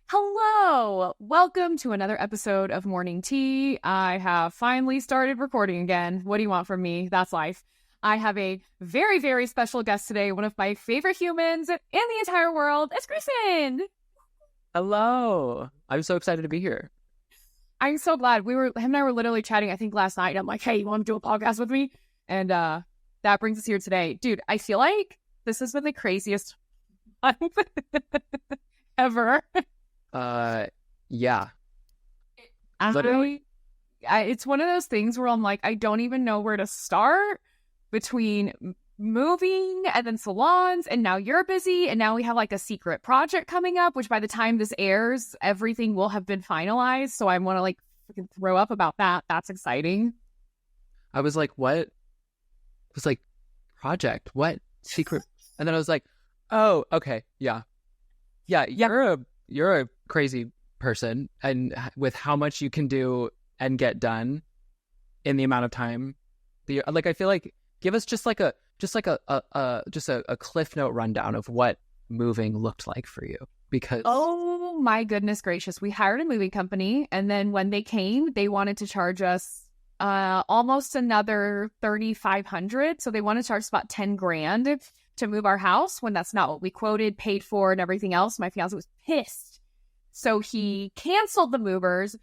Hello! Welcome to another episode of Morning Tea. I have finally started recording again. What do you want from me? That's life. I have a very, very special guest today. One of my favorite humans in the entire world. It's Greyson! Hello! I'm so excited to be here. I'm so glad. Him and I were literally chatting, I think, last night. I'm like, hey, you want to do a podcast with me? And that brings us here today. Dude, I feel like this has been the craziest month ever. Yeah. Literally. It's one of those things where I'm like, I don't even know where to start between moving and then salons, and now you're busy, and now we have like a secret project coming up, which by the time this airs, everything will have been finalized. So I want to like freaking throw up about that. That's exciting. I was like, what? It was like, project? What? Secret? And then I was like, oh, okay. Yeah. You're a crazy person, and with how much you can do and get done in the amount of time. I feel like give us just a cliff note rundown of what moving looked like for you, because oh my goodness gracious, we hired a moving company, and then when they came, they wanted to charge us almost another $3,500. So they wanted to charge us about $10,000 to move our house, when that's not what we quoted, paid for, and everything else. My fiance was pissed. So he canceled the movers,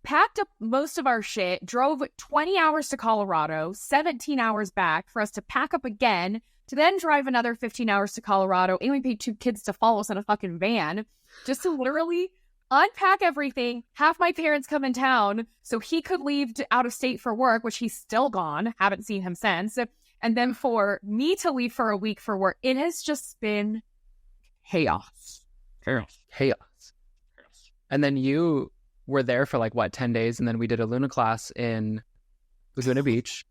packed up most of our shit, drove 20 hours to Colorado, 17 hours back for us to pack up again, to then drive another 15 hours to Colorado, and we paid 2 kids to follow us in a fucking van, just to literally unpack everything, have my parents come in town so he could leave out of state for work, which he's still gone, haven't seen him since, and then for me to leave for a week for work. It has just been chaos. And then you were there for like, what, 10 days? And then we did a Luna class in Laguna Beach.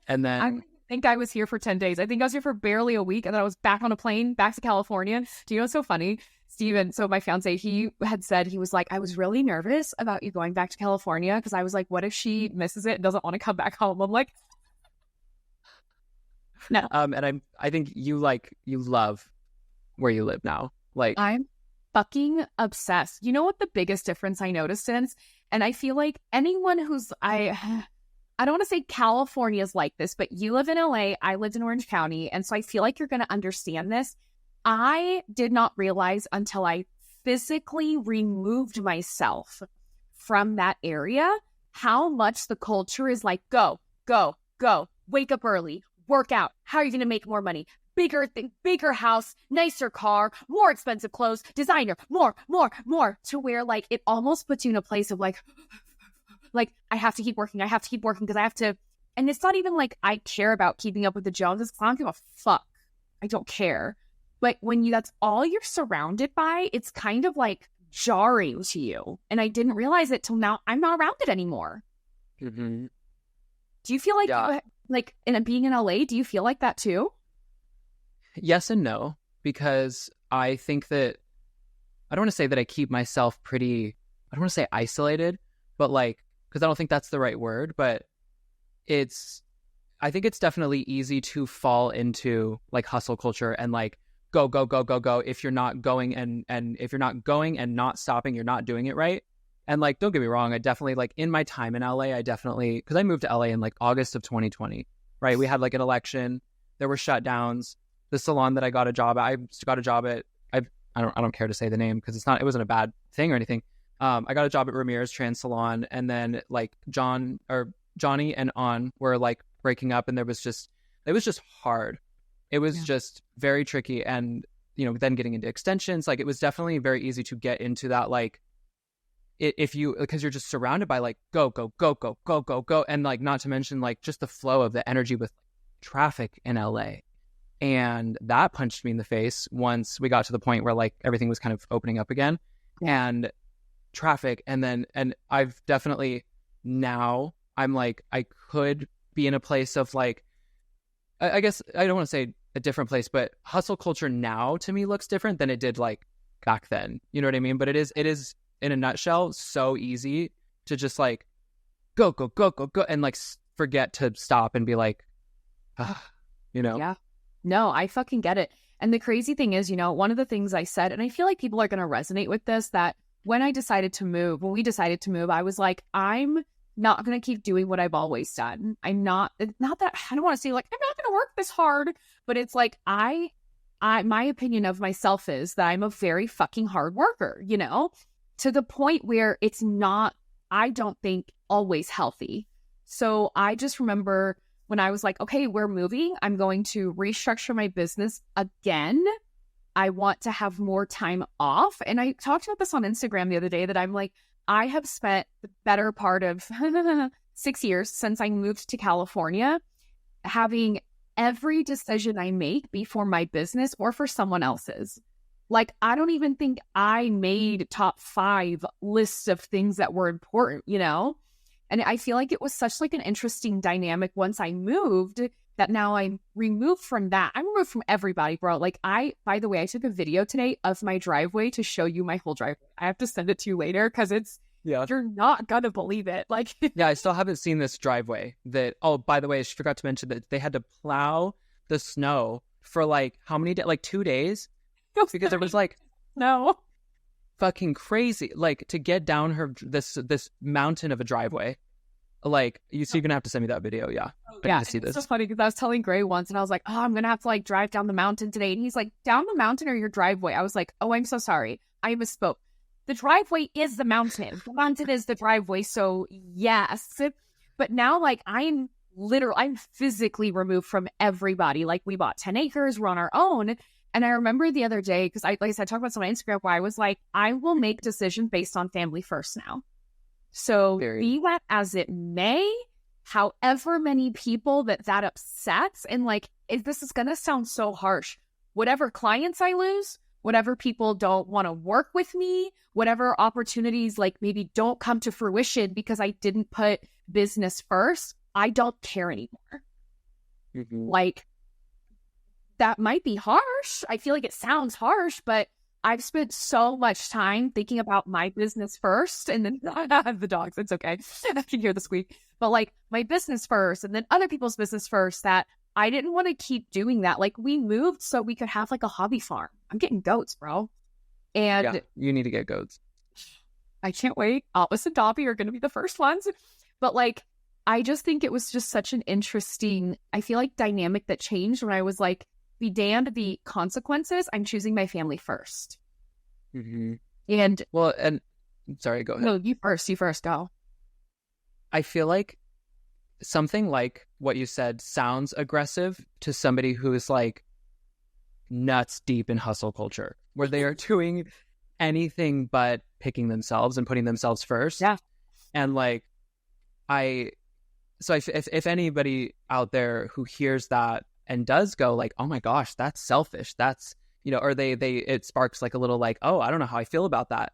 And then I think I was here for 10 days. I think I was here for barely a week. And then I was back on a plane back to California. Do you know what's so funny? Steven, so my fiance, he had said, he was like, I was really nervous about you going back to California, because I was like, what if she misses it and doesn't want to come back home? I'm like, no. And I think you love where you live now. Like, I'm fucking obsessed. You know what the biggest difference I noticed since? And I feel like anyone who's, I don't want to say California's like this, but you live in LA, I lived in Orange County, and so I feel like you're going to understand this. I did not realize until I physically removed myself from that area how much the culture is like, go, wake up early, work out. How are you going to make more money? Bigger thing, bigger house, nicer car, more expensive clothes, designer, more, to where like it almost puts you in a place of like I have to keep working because I have to. And it's not even like I care about keeping up with the Joneses, because I don't give a fuck. I don't care. But when that's all you're surrounded by, it's kind of like jarring to you. And I didn't realize it till now. I'm not around it anymore. mm-hmm. Do you feel like, Yeah. Being in LA, do you feel like that too? Yes and no, because I think that I don't want to say that I keep myself I don't want to say isolated, but like, because I don't think that's the right word, but I think it's definitely easy to fall into like hustle culture and like go if you're not going and if you're not going and not stopping, you're not doing it right. And like, don't get me wrong, I definitely, like, in my time in LA, because I moved to LA in like August of 2020, right? We had like an election, there were shutdowns. The salon that I got a job at, I don't care to say the name because it wasn't a bad thing or anything. I got a job at Ramirez Trans Salon, and then like Johnny and On were like breaking up, and it was just hard. It was just very tricky, and then getting into extensions, like it was definitely very easy to get into that, like because you're just surrounded by like go, and like not to mention like just the flow of the energy with traffic in LA. And that punched me in the face once we got to the point where like everything was kind of opening up again, and traffic. And I've definitely, now I'm like, I could be in a place of like, I guess I don't want to say a different place, but hustle culture now to me looks different than it did like back then. You know what I mean? But it is in a nutshell so easy to just like go and like forget to stop and be like, Yeah. No, I fucking get it. And the crazy thing is, you know, one of the things I said, and I feel like people are going to resonate with this, that when we decided to move, I was like, I'm not going to keep doing what I've always done. Not that I don't want to say like, I'm not going to work this hard, but it's like, my opinion of myself is that I'm a very fucking hard worker, you know, to the point where it's not, I don't think, always healthy. So I just remember when I was like, okay, we're moving, I'm going to restructure my business again. I want to have more time off. And I talked about this on Instagram the other day that I'm like, I have spent the better part of 6 years since I moved to California having every decision I make be for my business or for someone else's. Like, I don't even think I made top 5 lists of things that were important, you know? And I feel like it was such like an interesting dynamic once I moved that now I'm removed from that. I'm removed from everybody, bro. Like by the way, I took a video today of my driveway to show you my whole driveway. I have to send it to you later because you're not gonna believe it. Like, yeah, I still haven't seen this driveway that, oh, by the way, I forgot to mention that they had to plow the snow for like how many days? Like 2 days? Because it was like, no, fucking crazy. Like to get down this mountain of a driveway. Like, you're gonna have to send me that video. Yeah. Yeah, to see this. It's so funny because I was telling Gray once and I was like, oh, I'm going to have to like drive down the mountain today. And he's like, down the mountain or your driveway? I was like, oh, I'm so sorry. I misspoke. The driveway is the mountain. The mountain is the driveway. So yes. But now like I'm physically removed from everybody. Like we bought 10 acres. We're on our own. And I remember the other day, because like I said, I talked about this on Instagram where I was like, I will make decisions based on family first now. So be that as it may, however many people that upsets, and like, this is going to sound so harsh, whatever clients I lose, whatever people don't want to work with me, whatever opportunities like maybe don't come to fruition because I didn't put business first, I don't care anymore. Mm-hmm. Like, that might be harsh. I feel like it sounds harsh, but I've spent so much time thinking about my business first, and then the dogs, it's okay. I can hear the squeak. But like my business first and then other people's business first, that I didn't want to keep doing that. Like we moved so we could have like a hobby farm. I'm getting goats, bro. And yeah, you need to get goats. I can't wait. Alice and Dobby are going to be the first ones. But like, I just think it was just such an interesting, I feel like, dynamic that changed when I was like, be damned the consequences. I'm choosing my family first. Mm-hmm. And well, and sorry, go ahead. No, you first, go. I feel like something like what you said sounds aggressive to somebody who is like nuts deep in hustle culture, where they are doing anything but picking themselves and putting themselves first. Yeah. And like, if anybody out there who hears that and does go like, oh my gosh, that's selfish, that's, you know, or it sparks like a little like, oh, I don't know how I feel about that.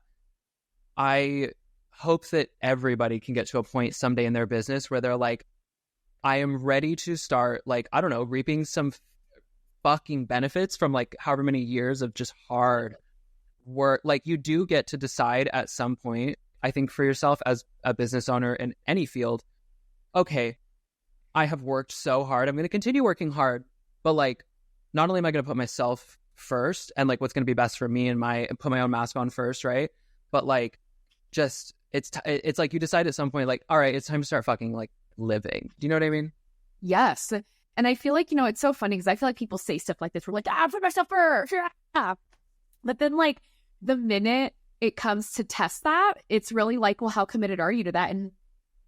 I hope that everybody can get to a point someday in their business where they're like, I am ready to start, like, I don't know, reaping some fucking benefits from like however many years of just hard work. Like, you do get to decide at some point, I think, for yourself as a business owner in any field, okay, I have worked so hard, I'm going to continue working hard, but like, not only am I going to put myself first and like what's going to be best for me and put my own mask on first, right? But like, just it's like you decide at some point, like, all right, it's time to start fucking like living. Do you know what I mean? Yes. And I feel like, you know, it's so funny because I feel like people say stuff like this. We're like, put myself first. Yeah. But then like the minute it comes to test that, it's really like, well, how committed are you to that? And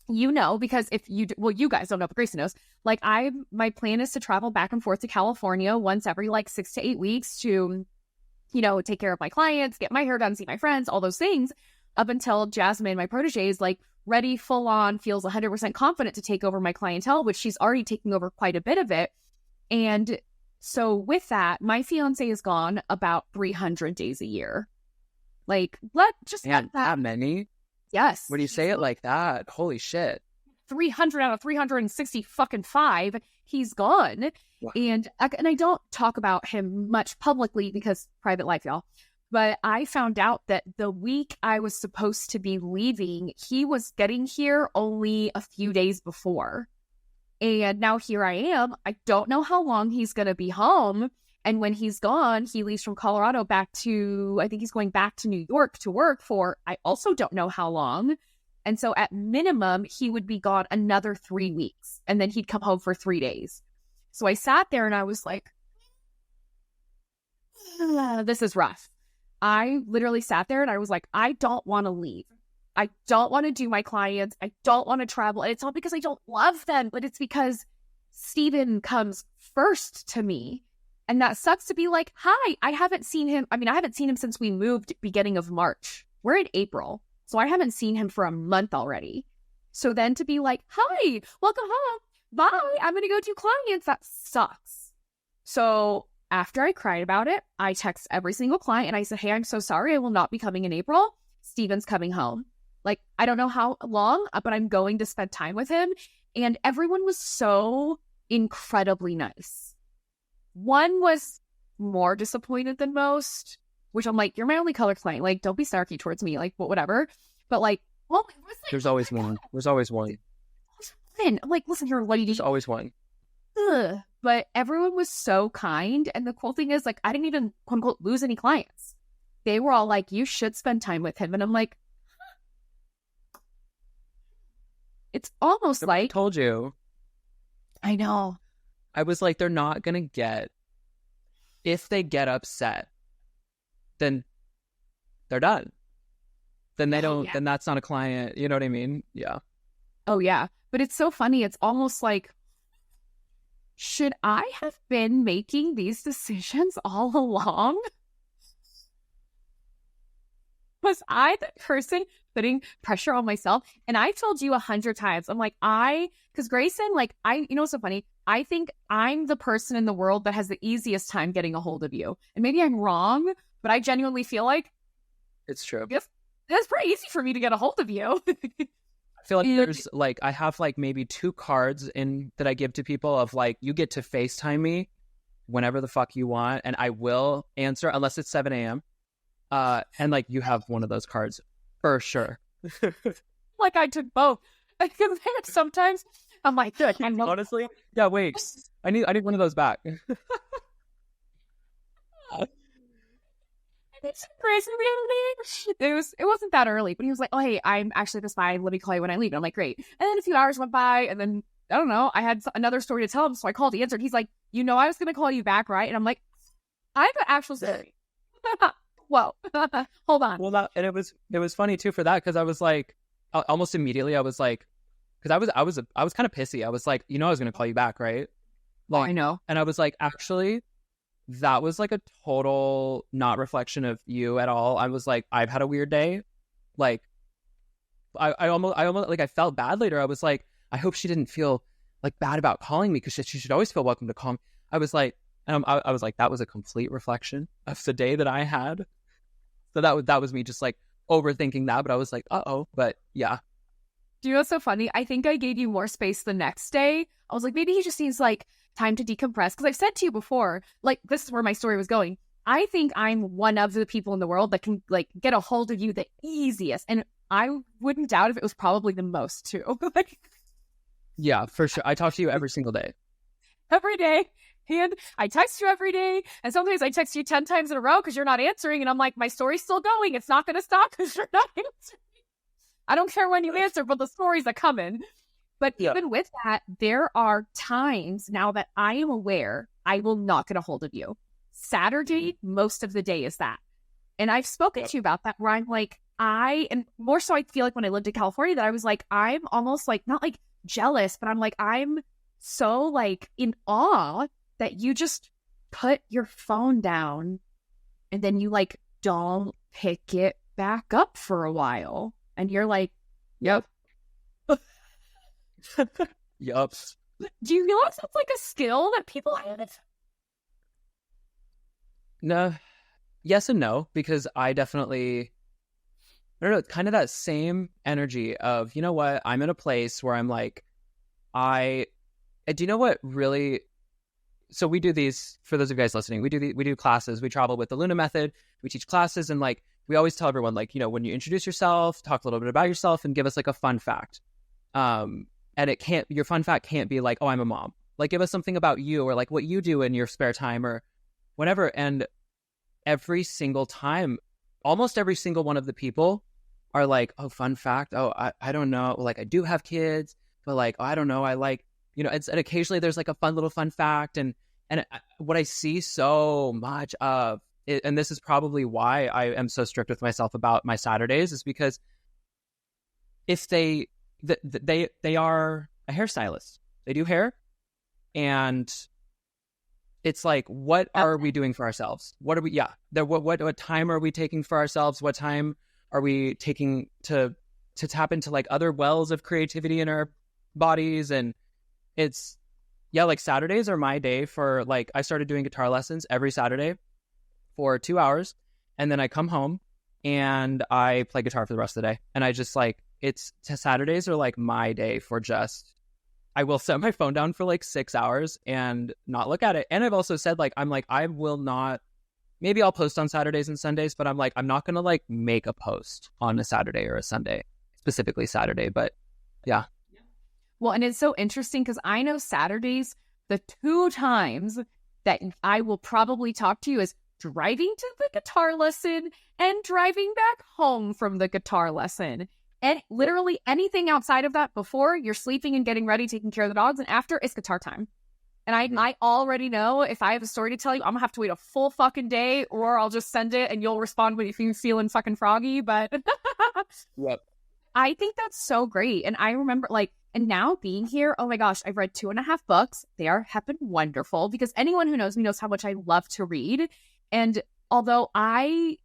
you know, because you guys don't know, but Greyson knows, like my plan is to travel back and forth to California once every like 6 to 8 weeks to, you know, take care of my clients, get my hair done, see my friends, all those things, up until Jasmine, my protege, is like ready, full on, feels 100% confident to take over my clientele, which she's already taking over quite a bit of it. And so with that, my fiance is gone about 300 days a year. Like, let that many? Yes. When you say it like that, holy shit. 300 out of 360 fucking 5, he's gone. Wow. And I don't talk about him much publicly because private life, y'all. But I found out that the week I was supposed to be leaving, he was getting here only a few days before. And now here I am. I don't know how long he's going to be home. And when he's gone, he leaves from Colorado back to, I think he's going back to New York to work for, I also don't know how long. And so at minimum, he would be gone another 3 weeks. And then he'd come home for 3 days. So I sat there and I was like, this is rough. I literally sat there and I was like, I don't want to leave. I don't want to do my clients. I don't want to travel. And it's not because I don't love them, but it's because Steven comes first to me. And that sucks to be like, hi, I haven't seen him. I mean, I haven't seen him since we moved beginning of March. We're in April. So I haven't seen him for a month already. So then to be like, hi, welcome home. Bye. I'm going to go do clients. That sucks. So after I cried about it, I text every single client and I said, hey, I'm so sorry. I will not be coming in April. Steven's coming home. Like, I don't know how long, but I'm going to spend time with him. And everyone was so incredibly nice. One was more disappointed than most, which I'm like, you're my only color client. Like, don't be snarky towards me. Like, whatever. But like, well, it was like, There's always one. There's always one. I'm like, listen here, lady. There's always one. Ugh. But everyone was so kind. And the cool thing is, like, I didn't even, quote unquote, lose any clients. They were all like, you should spend time with him. And I'm like, it's almost like, I told you. I know. I was like, they're not going to get, if they get upset, then they're done. Then they don't, then that's not a client. You know what I mean? Yeah. Oh, yeah. But it's so funny. It's almost like, should I have been making these decisions all along? Was I the person putting pressure on myself? And I told you 100 times, I'm like, because Greyson, like, you know what's so funny? I think I'm the person in the world that has the easiest time getting a hold of you. And maybe I'm wrong, but I genuinely feel like it's true. It's pretty easy for me to get a hold of you. I feel like there's like, I have like maybe 2 cards that I give to people of like, you get to FaceTime me whenever the fuck you want, and I will answer unless it's 7 a.m. And like, you have one of those cards for sure. Like, I took both. Because sometimes I'm like, good. Honestly, yeah. Wait, I need one of those back. It wasn't that early, but he was like, oh, hey, I'm actually this by. Let me call you when I leave. And I'm like, great. And then a few hours went by, and then I don't know. I had another story to tell him, so I called. He answered. He's like, you know, I was going to call you back, right? And I'm like, I have an actual story. Whoa, hold on. Well, and it was funny too for that, because I was like, almost immediately I was like, because I was kind of pissy. I was like, you know, I was going to call you back, right? Like, I know. And I was like, actually, that was like a total not reflection of you at all. I was like, I've had a weird day. Like, I almost like, I felt bad later. I was like, I hope she didn't feel like bad about calling me, because she should always feel welcome to call me. I was like, I was like, that was a complete reflection of the day that I had. So that was me just like overthinking that. But I was like, but yeah. Do you know what's so funny? I think I gave you more space the next day. I was like, maybe he just needs like time to decompress. Because I've said to you before, like, this is where my story was going. I think I'm one of the people in the world that can like get a hold of you the easiest. And I wouldn't doubt if it was probably the most too. Like, yeah, for sure. I talk to you every single day. Every day. And I text you every day. And sometimes I text you 10 times in a row because you're not answering. And I'm like, my story's still going. It's not going to stop because you're not answering. I don't care when you answer, but the stories are coming. But even with that, there are times now that I am aware I will not get a hold of you. Saturday, most of the day is that. And I've spoken to you about that, where I'm like, and more so I feel like when I lived in California, that I was like, I'm almost like, not like jealous, but I'm like, I'm so like in awe that you just put your phone down and then you like don't pick it back up for a while. And you're like, yep. Yup. Do you realize that's like a skill that people have? No. Yes and no, because I don't know, kind of that same energy of, you know what, I'm in a place where I'm like, do you know what really, so we do these, for those of you guys listening, we do classes, we travel with the Luna method, we teach classes, and like, we always tell everyone, like, you know, when you introduce yourself, talk a little bit about yourself and give us like a fun fact. And your fun fact can't be like, oh, I'm a mom. Like, give us something about you, or like what you do in your spare time, or whatever. And every single time, almost every single one of the people are like, oh, fun fact. Oh, I don't know. Like, I do have kids, but like, oh, I don't know. I like, and occasionally there's like a fun fact. And what I see so much of it, and this is probably why I am so strict with myself about my Saturdays, is because if they are a hairstylist, they do hair, and it's like, what are we doing for ourselves? What are we? Yeah, what time are we taking for ourselves? What time are we taking to tap into like other wells of creativity in our bodies? And it's, yeah, like Saturdays are my day for like, I started doing guitar lessons every Saturday for 2 hours, and then I come home and I play guitar for the rest of the day. And I just like, Saturdays are like my day for just, I will set my phone down for like 6 hours and not look at it. And I've also said like, I will not, maybe I'll post on Saturdays and Sundays, but I'm like, I'm not going to like make a post on a Saturday or a Sunday, specifically Saturday. But yeah. Well, and it's so interesting because I know Saturdays, the 2 times that I will probably talk to you is driving to the guitar lesson and driving back home from the guitar lesson. And literally anything outside of that, before you're sleeping and getting ready, taking care of the dogs, and after, it's guitar time. And I already know if I have a story to tell you, I'm gonna have to wait a full fucking day, or I'll just send it and you'll respond when you're feeling fucking froggy. But Yep. I think that's so great. And I remember and now being here, oh my gosh, I've read 2.5 books. They are heppin' wonderful, because anyone who knows me knows how much I love to read. And although I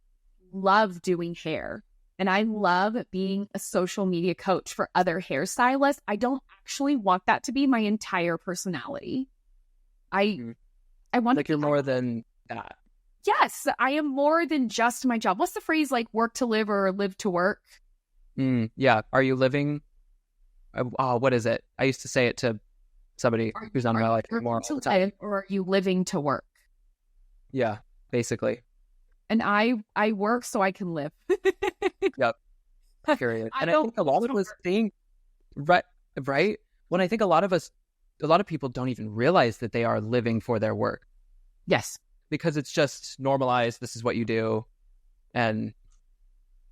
love doing hair and I love being a social media coach for other hairstylists, I don't actually want that to be my entire personality. I want, like, you're more than that. Yes, I am more than just my job. What's the phrase, like work to live or live to work? Yeah. Are you living? What is it? I used to say it to somebody who's not in my life anymore all the time. Or are you living to work? Yeah, basically. And I work so I can live. Yep. Period. And I think a lot of us think, right? When I think a lot of people don't even realize that they are living for their work. Yes. Because it's just normalized. This is what you do. And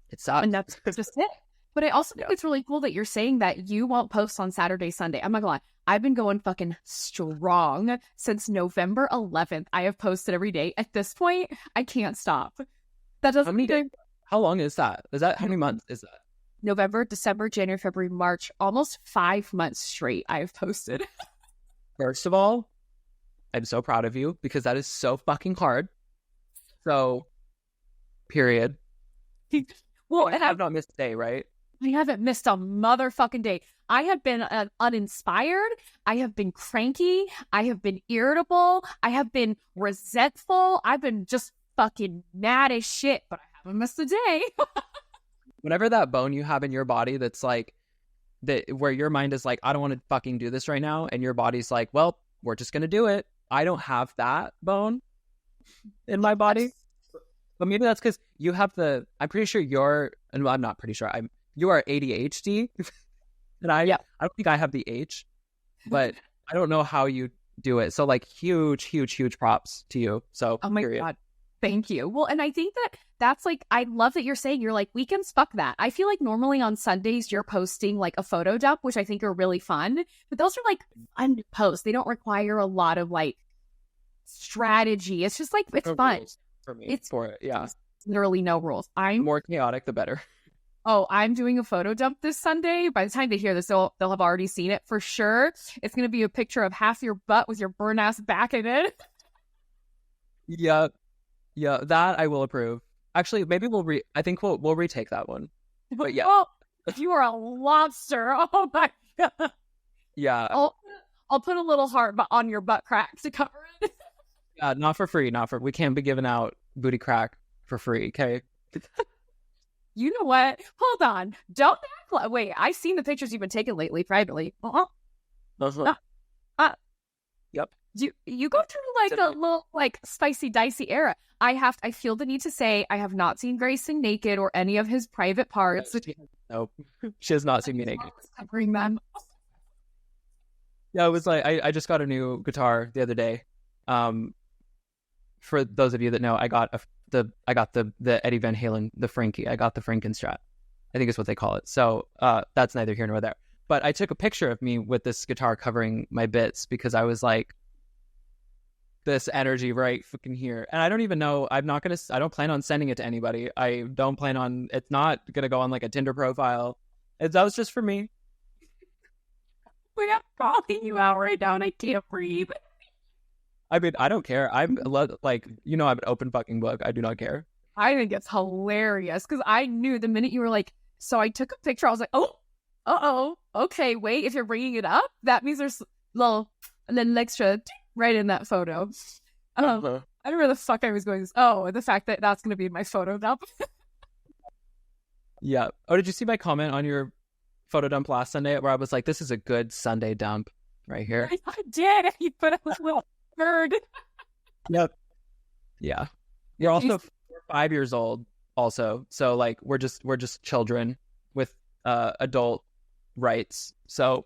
it sucks. And that's just it. But I also think it's really cool that you're saying that you won't post on Saturday, Sunday. I'm not gonna lie. I've been going fucking strong since November 11th. I have posted every day. At this point, I can't stop. That doesn't mean... How long is that? How many months is that? November, December, January, February, March. Almost 5 months straight I have posted. First of all, I'm so proud of you, because that is so fucking hard. So, period. Well, and I've not missed a day, right? I haven't missed a motherfucking day. I have been uninspired. I have been cranky. I have been irritable. I have been resentful. I've been just fucking mad as shit, but I haven't missed a day. Whenever that bone you have in your body that's like, where your mind is like, I don't want to fucking do this right now, and your body's like, well, we're just going to do it. I don't have that bone in my body. But maybe that's because you have I'm pretty sure I'm not pretty sure. You are ADHD. And I don't think I have the H, but I don't know how you do it. So like huge props to you. So oh my God. Thank you. Well, and I think that's like, I love that you're saying you're like, weekends, fuck that. I feel like normally on Sundays you're posting like a photo dump, which I think are really fun, but those are like fun to post. They don't require a lot of like strategy. It's just like, it's fun. For me, it's literally no rules. The more chaotic, the better. Oh, I'm doing a photo dump this Sunday. By the time they hear this, they'll have already seen it for sure. It's going to be a picture of half your butt with your burn ass back in it. Yeah, that I will approve. Actually, maybe I think we'll retake that one. But yeah, oh, you are a lobster. Oh my God. Yeah, I'll put a little heart on your butt crack to cover it. Not for free. We can't be giving out booty crack for free. Okay. You know what? Hold on. Don't act like... Wait, I've seen the pictures you've been taking lately privately. Yep. You go through like a little like spicy, dicey era. I feel the need to say I have not seen Greyson naked or any of his private parts. Nope. She has not seen me naked. Covering them. Yeah, it was like I just got a new guitar the other day. for those of you that know, I got the Eddie Van Halen, the Frankie. I got the Frankenstrat, I think is what they call it. So that's neither here nor there. But I took a picture of me with this guitar covering my bits because I was like, this energy right fucking here. And I don't even know, I don't plan on sending it to anybody. I don't plan on, it's not going to go on like a Tinder profile. That was just for me. We are calling you out right now and I can't breathe. I mean, I don't care. I'm like, I'm an open fucking book. I do not care. I think it's hilarious because I knew the minute you were like, so I took a picture. I was like, okay, wait. If you're bringing it up, that means there's a little extra right in that photo. I don't know where the fuck I was going. Oh, the fact that that's going to be in my photo dump. Yeah. Oh, did you see my comment on your photo dump last Sunday where I was like, this is a good Sunday dump right here? I did. You put a little bird. Yep. Yeah. You're also 5 years old also. So like we're just children with adult rights. So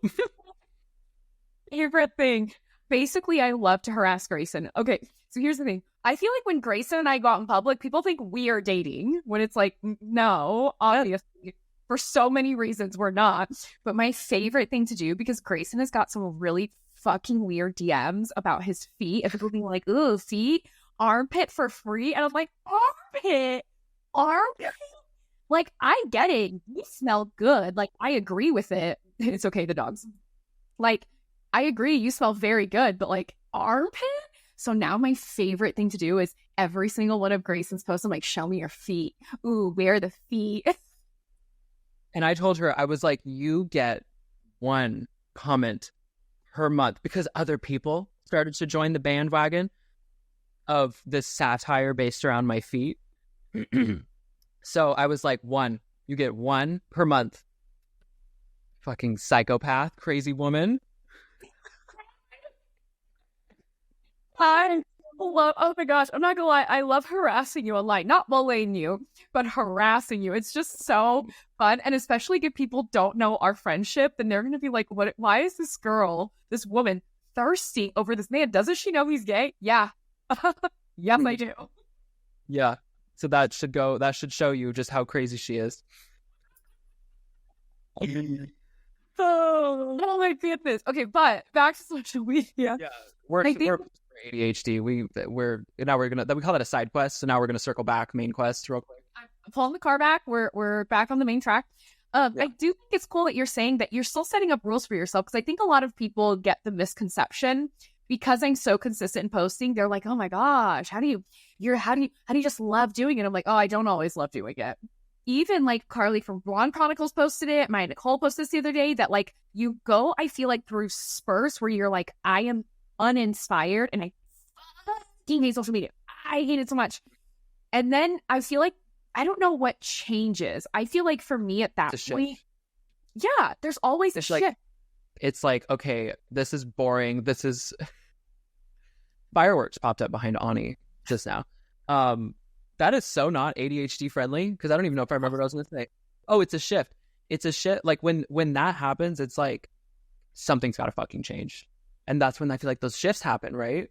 favorite thing. Basically, I love to harass Greyson. Okay, so here's the thing. I feel like when Greyson and I go out in public, people think we are dating, when it's like, no, obviously, for so many reasons, we're not. But my favorite thing to do, because Greyson has got some really fucking weird DMs about his feet, and people being like, ooh, feet, armpit for free. And I'm like, armpit? Like, I get it. You smell good. Like, I agree with it. It's okay, the dogs. Like, I agree, you smell very good, but like, armpit? So now my favorite thing to do is every single one of Greyson's posts, I'm like, show me your feet. Ooh, where are the feet? And I told her, I was like, you get one comment per month because other people started to join the bandwagon of this satire based around my feet. So I was like, you get one per month. Fucking psychopath, crazy woman. I love, oh my gosh, I'm not gonna lie, I love harassing you online. Not bullying you, but harassing you. It's just so fun. And especially if people don't know our friendship, then they're gonna be like, why is this woman, thirsty over this man? Doesn't she know he's gay? Yeah. Yes, I do. Yeah. So that should show you just how crazy she is. Oh my goodness. Okay, but back to social media. Yeah. We're ADHD. We call that a side quest. So now we're gonna circle back main quest real quick. I'm pulling the car back. We're back on the main track. I do think it's cool that you're saying that you're still setting up rules for yourself, because I think a lot of people get the misconception because I'm so consistent in posting. They're like, oh my gosh, how do you just love doing it? I'm like, oh, I don't always love doing it. Even like Carly from Blonde Chronicles posted it. My Nicole posted this the other day, that like you go, I feel like, through spurts where you're like, I am uninspired and I fucking hate social media. I hate it so much. And then I feel like, I don't know what changes. I feel like for me at that point, yeah, there's always a shift. It's like, okay, this is boring. This is fireworks popped up behind Ani just now. That is so not ADHD friendly, because I don't even know if I remember what I was going to say. Oh, it's a shift. It's a shift. Like when that happens, it's like something's got to fucking change. And that's when I feel like those shifts happen, right?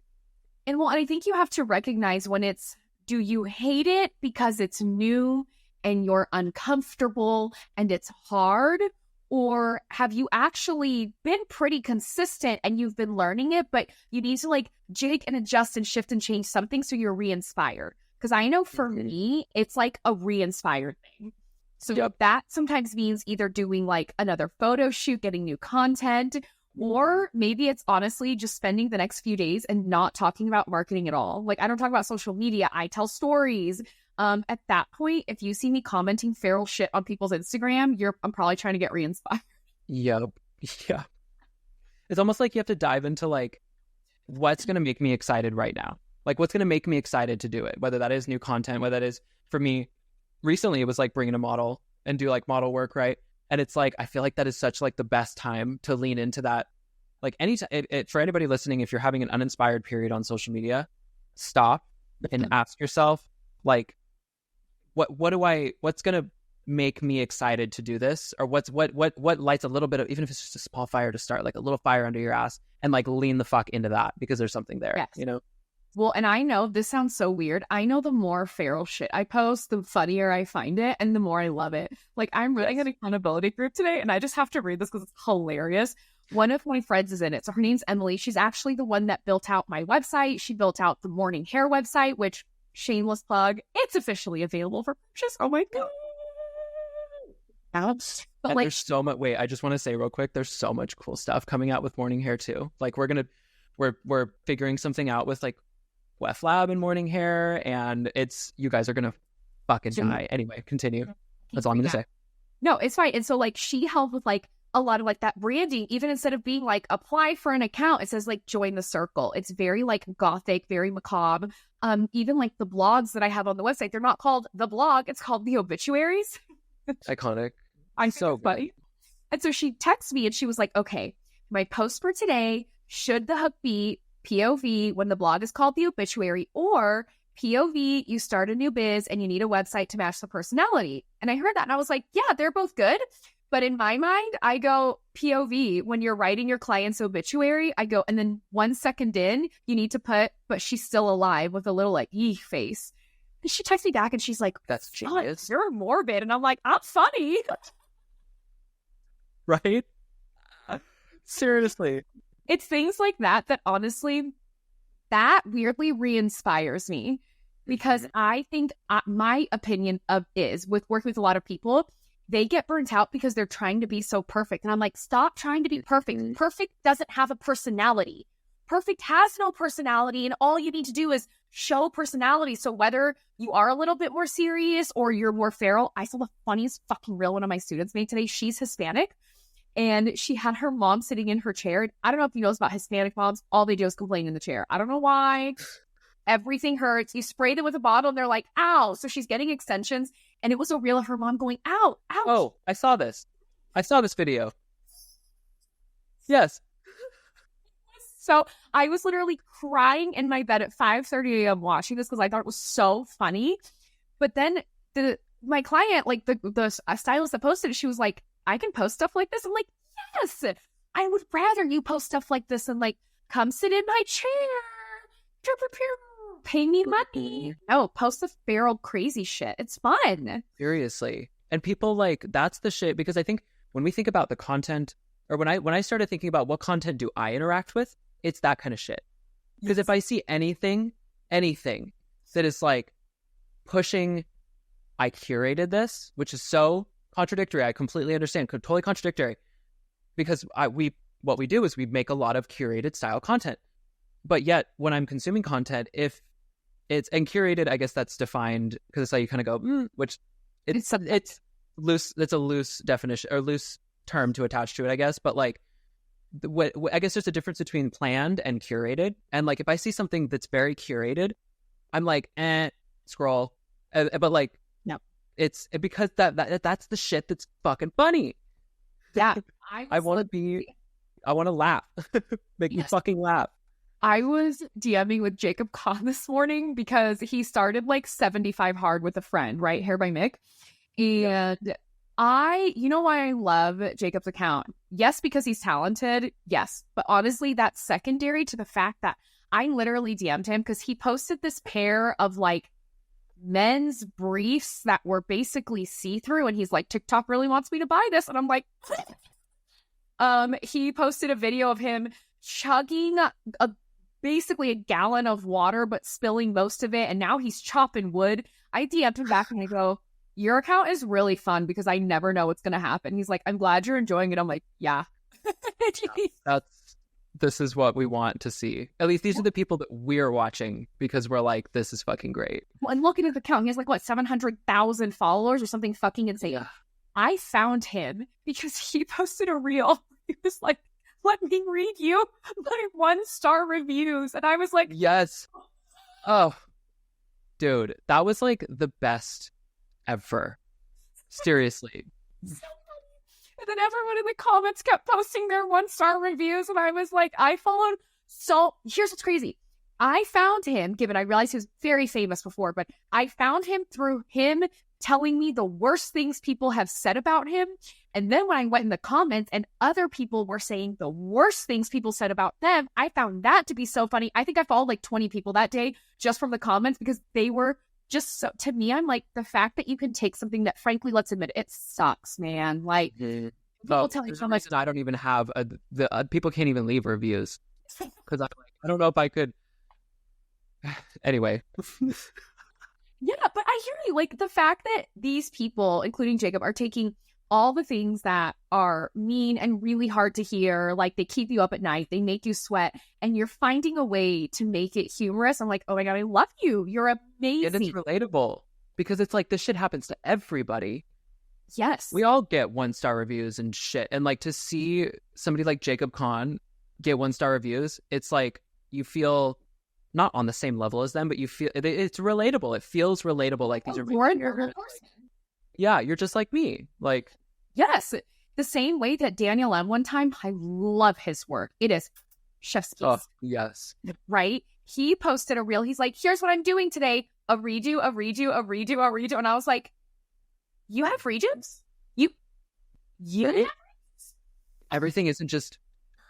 And I think you have to recognize when it's, do you hate it because it's new and you're uncomfortable and it's hard? Or have you actually been pretty consistent and you've been learning it, but you need to like jig and adjust and shift and change something so you're re-inspired? Because I know for me, it's like a re-inspired thing. So that sometimes means either doing like another photo shoot, getting new content, or maybe it's honestly just spending the next few days and not talking about marketing at all. Like, I don't talk about social media. I tell stories. At that point, if you see me commenting feral shit on people's Instagram, I'm probably trying to get re-inspired. Yep. Yeah. It's almost like you have to dive into like, what's going to make me excited right now? Like, what's going to make me excited to do it? Whether that is new content, whether that is, for me, recently it was like bringing a model and do like model work, right? And it's like, I feel like that is such like the best time to lean into that. Like for anybody listening, if you're having an uninspired period on social media, stop and ask yourself, like, what's going to make me excited to do this? Or what lights a little bit of, even if it's just a small fire to start, like a little fire under your ass, and like lean the fuck into that because there's something there, yes. you know? Well, and I know this sounds so weird. I know the more feral shit I post, the funnier I find it and the more I love it. Like, I'm running an accountability group today and I just have to read this because it's hilarious. One of my friends is in it. So her name's Emily. She's actually the one that built out my website. She built out the Morning Hair website, which, shameless plug, it's officially available for purchase. Oh my God. But like, there's so much. Wait, I just want to say real quick, there's so much cool stuff coming out with Morning Hair too. Like, we're figuring something out with like Wef Lab and Morning Hair, and you guys are gonna fucking die. Anyway, continue. That's all I'm gonna say. No, it's fine. And so like she helped with like a lot of like that branding. Even instead of being like apply for an account, it says like join the circle. It's very like gothic, very macabre. Even like the blogs that I have on the website, they're not called the blog, it's called the obituaries. Iconic. I'm so funny. And so she texted me and she was like, okay, my post for today, should the hook be POV when the blog is called the obituary, or POV, you start a new biz and you need a website to match the personality? And I heard that and I was like, yeah, they're both good. But in my mind, I go POV when you're writing your client's obituary. I go, and then 1 second in, you need to put, but she's still alive with a little like eek face. And she texts me back and she's like, that's genius. You're morbid. And I'm like, I'm funny. Right? Seriously. It's things like that honestly, that weirdly re-inspires me, because I think my opinion is with working with a lot of people, they get burnt out because they're trying to be so perfect. And I'm like, stop trying to be perfect. Perfect doesn't have a personality. Perfect has no personality. And all you need to do is show personality. So whether you are a little bit more serious or you're more feral, I saw the funniest fucking reel one of my students made today. She's Hispanic. And she had her mom sitting in her chair. I don't know if you know about Hispanic moms. All they do is complain in the chair. I don't know why. Everything hurts. You spray them with a bottle and they're like, ow. So she's getting extensions. And it was a reel of her mom going, ow, ouch. Oh, I saw this. I saw this video. Yes. So I was literally crying in my bed at 5:30 a.m. watching this because I thought it was so funny. But then my client, like the stylist that posted it, she was like, I can post stuff like this. I'm like, yes, I would rather you post stuff like this and like, come sit in my chair, pay me money. No, post the feral crazy shit. It's fun. Seriously. And people like, that's the shit, because I think when we think about the content, or when I started thinking about what content do I interact with, it's that kind of shit. Because if I see anything that is like pushing, I curated this, which is so contradictory. I completely understand. Totally contradictory. Because what we do is we make a lot of curated style content. But yet, when I'm consuming content, if it's, and curated, I guess that's defined, because it's like you kind of go, which it's loose. That's a loose definition or loose term to attach to it, I guess. But like, I guess there's a difference between planned and curated. And like, if I see something that's very curated, I'm like, scroll. But like, no, it's because that's the shit that's fucking funny. Yeah, I want to laugh. Make me fucking laugh. I was DMing with Jacob Kahn this morning because he started like 75 Hard with a friend, right? Hair by Mick. And you know why I love Jacob's account? Yes, because he's talented. Yes. But honestly, that's secondary to the fact that I literally DM'd him because he posted this pair of like men's briefs that were basically see-through. And he's like, TikTok really wants me to buy this. And I'm like, he posted a video of him chugging basically a gallon of water, but spilling most of it. And now he's chopping wood. I DM'd him back and I go, your account is really fun because I never know what's going to happen. He's like, I'm glad you're enjoying it. I'm like, yeah. This is what we want to see. At least these are the people that we're watching because we're like, this is fucking great. Well, and looking at the account, he has like, what, 700,000 followers or something fucking insane. Yeah. I found him because he posted a reel. He was like, let me read you my 1-star reviews. And I was like, yes. Oh, dude, that was like the best ever. Seriously. So funny. And then everyone in the comments kept posting their 1-star reviews. And I was like, here's what's crazy. I found him, given I realized he was very famous before, but I found him through him telling me the worst things people have said about him. And then when I went in the comments and other people were saying the worst things people said about them, I found that to be so funny. I think I followed like 20 people that day just from the comments because they were just so, to me, I'm like, the fact that you can take something that, frankly, let's admit it sucks, man. Like, people tell me so much. I don't even have people can't even leave reviews because I don't know if I could. Anyway. Yeah, but I hear you. Like, the fact that these people, including Jacob, are taking all the things that are mean and really hard to hear, like they keep you up at night, they make you sweat, and you're finding a way to make it humorous. I'm like, oh my God, I love you. You're amazing. And it's relatable because it's like this shit happens to everybody. Yes. We all get 1-star reviews and shit. And like to see somebody like Jacob Kahn get 1-star reviews, it's like you feel not on the same level as them, but you feel it's relatable. It feels relatable. Like these are yeah, you're just like me. Like, yes, the same way that Daniel M. one time, I love his work. It is chef's kiss. Oh, yes. Right? He posted a reel. He's like, here's what I'm doing today. A redo, a redo, a redo, a redo. And I was like, you have redos? You Everything isn't just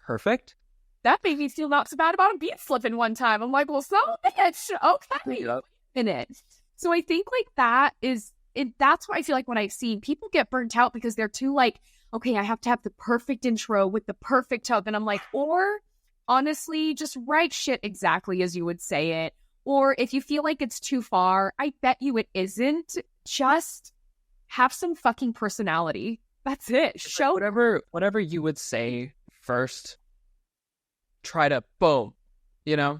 perfect? That made me feel not so bad about a beat slipping one time. I'm like, well, so bitch. Okay. Yep. In it. So I think like that is that's what I feel like when I've seen people get burnt out because they're too like, okay, I have to have the perfect intro with the perfect hub. And I'm like, or honestly, just write shit exactly as you would say it. Or if you feel like it's too far, I bet you it isn't. Just have some fucking personality. That's it. Show whatever you would say first. Try to boom, you know?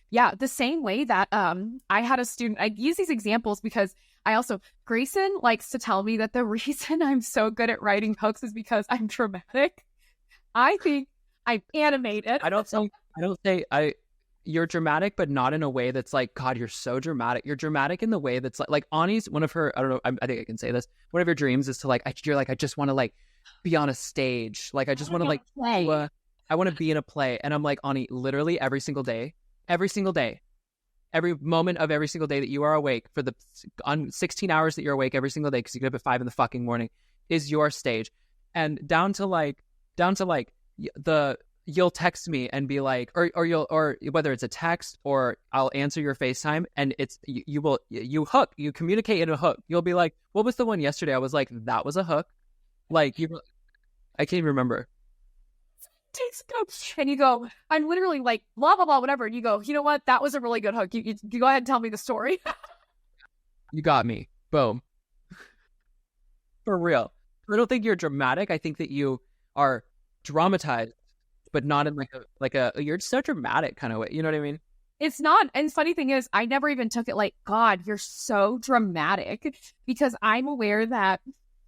Yeah, the same way that I had a student, I use these examples because Greyson likes to tell me that the reason I'm so good at writing hooks is because I'm dramatic. I think I'm animated. You're dramatic, but not in a way that's like, God, you're so dramatic. You're dramatic in the way that's like Ani's, one of her, I don't know, I think I can say this. One of your dreams is to like, you're like, I just want to like be on a stage. Like, I just want to like play. I want to be in a play. And I'm like, Ani, literally every single day, every moment of every single day that you are awake for the 16 hours that you're awake every single day, because you get up at 5 in the fucking morning, is your stage. And down to you'll text me and be like, or whether it's a text or I'll answer your FaceTime and it's, you communicate in a hook. You'll be like, what was the one yesterday? I was like, that was a hook. Like I can't even remember. And you go, I'm literally like, blah, blah, blah, whatever. And you go, you know what? That was a really good hook. You go ahead and tell me the story. You got me. Boom. For real. I don't think you're dramatic. I think that you are dramatized, but not in like a you're so dramatic kind of way. You know what I mean? It's not. And the funny thing is, I never even took it like, God, you're so dramatic, because I'm aware that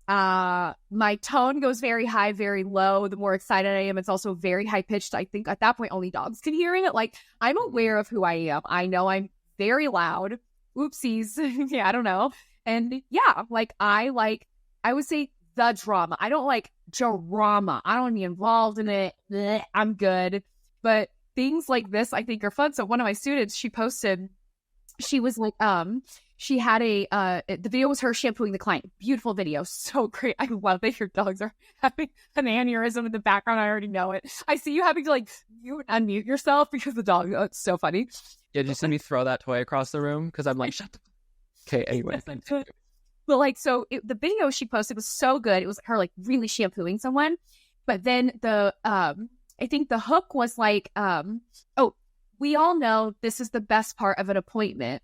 my tone goes very high, very low. The more excited I am, it's also very high pitched. I think at that point, only dogs can hear it. Like, I'm aware of who I am. I know I'm very loud. Oopsies. Yeah, I don't know. And yeah, like I would say the drama. I don't like drama. I don't want to be involved in it. Blech, I'm good. But things like this, I think, are fun. So one of my students, she posted, she was like, she had the video was her shampooing the client. Beautiful video. So great. I love that your dogs are having an aneurysm in the background. I already know it. I see you having to like unmute yourself because the dog, oh, it's so funny. Yeah, did you see me throw that toy across the room? Because I'm like, shut the... Okay, anyway. But like, so the video she posted was so good. It was her like really shampooing someone. But then I think the hook was like, oh, we all know this is the best part of an appointment.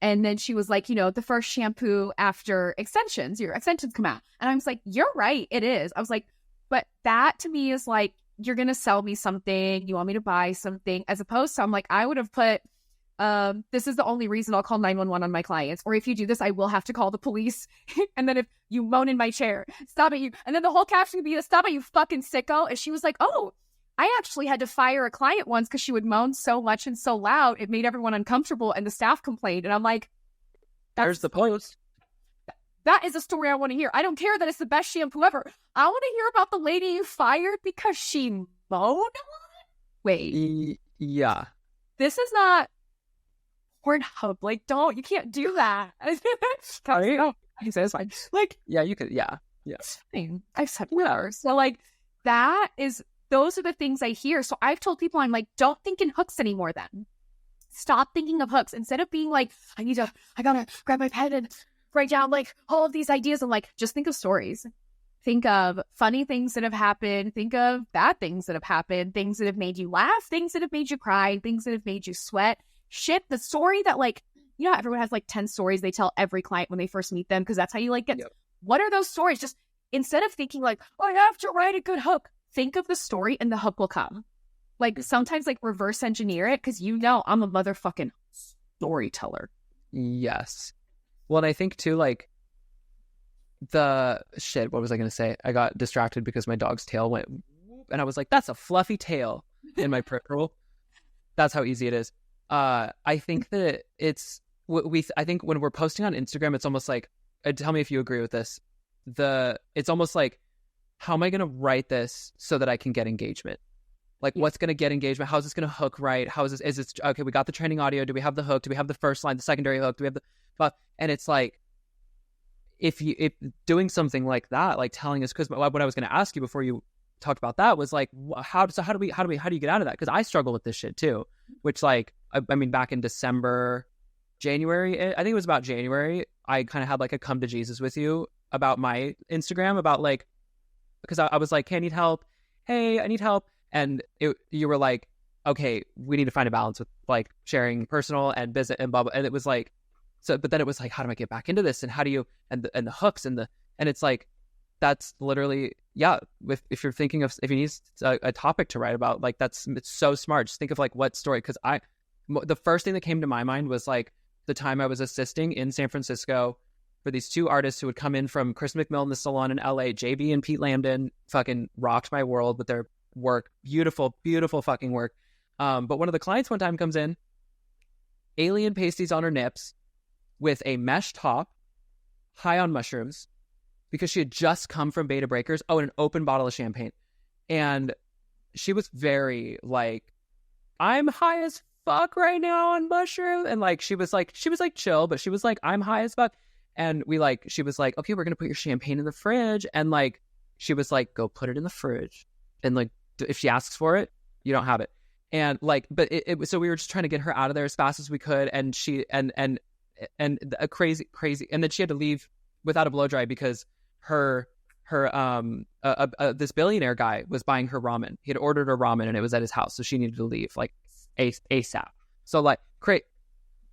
And then she was like, the first shampoo after extensions, your extensions come out. And I was like, you're right, it is. I was like, but that to me is like, you're going to sell me something. You want me to buy something, as opposed to, I'm like, I would have put, this is the only reason I'll call 911 on my clients. Or if you do this, I will have to call the police. And then if you moan in my chair, stop at you. And then the whole caption would be, stop at you fucking sicko. And she was like, oh, I actually had to fire a client once because she would moan so much and so loud. It made everyone uncomfortable and the staff complained. And I'm like, there's the post. That is a story I want to hear. I don't care that it's the best shampoo ever. I want to hear about the lady you fired because she moaned a lot. Wait. Yeah. This is not Pornhub. Like, you can't do that. I said it's fine. Like, Yeah, you could. Yeah. it's fine. I've said whatever. So like those are the things I hear. So I've told people, I'm like, don't think in hooks anymore then. Stop thinking of hooks. Instead of being like, I gotta grab my pen and write down like all of these ideas, and like, just think of stories. Think of funny things that have happened. Think of bad things that have happened. Things that have made you laugh. Things that have made you cry. Things that have made you sweat. Shit, the story that like, you know, everyone has like 10 stories they tell every client when they first meet them, because that's how you like get. Yep. What are those stories? Just instead of thinking like, I have to write a good hook, think of the story and the hook will come. Like sometimes like reverse engineer it, because you know I'm a motherfucking storyteller. Yes. Well, and I think too, like, what was I going to say? I got distracted because my dog's tail went whoop, and I was like, that's a fluffy tail in my peripheral. That's how easy it is. I think that I think when we're posting on Instagram, it's almost like, tell me if you agree with this. It's almost like, how am I going to write this so that I can get engagement? Like, what's going to get engagement? How's this going to hook right? Is this, okay, we got the training audio. Do we have the hook? Do we have the first line, the secondary hook? Do we have and it's like, if doing something like that, like telling us, because what I was going to ask you before you talked about that was like, how do you get out of that? Because I struggle with this shit too, which like, I mean, back in January, I think it was about January, I kind of had like a come to Jesus with you about my Instagram, about like, because I was like, hey, I need help. Hey, I need help. And you were like, okay, we need to find a balance with like sharing personal and business and blah, blah. And it was like, so, but then it was like, how do I get back into this? And how do you, and the hooks and it's like, that's literally, yeah. If you're thinking of, if you need a topic to write about, like it's so smart. Just think of like what story. Cause the first thing that came to my mind was like the time I was assisting in San Francisco for these two artists who would come in from Chris McMillan, the salon in LA, JB and Pete Lambden, fucking rocked my world with their work. Beautiful, beautiful fucking work. But one of the clients one time comes in, alien pasties on her nips with a mesh top, high on mushrooms, because she had just come from Beta Breakers. Oh, and an open bottle of champagne. And she was very like, I'm high as fuck right now on mushroom. And like, she was like chill, but she was like, I'm high as fuck. And she was like, okay, we're going to put your champagne in the fridge. And like, she was like, go put it in the fridge. And like, if she asks for it, you don't have it. And like, but so we were just trying to get her out of there as fast as we could. And she, and a crazy. And then she had to leave without a blow dry because this billionaire guy was buying her ramen. He had ordered her ramen and it was at his house. So she needed to leave like ASAP. So like, great.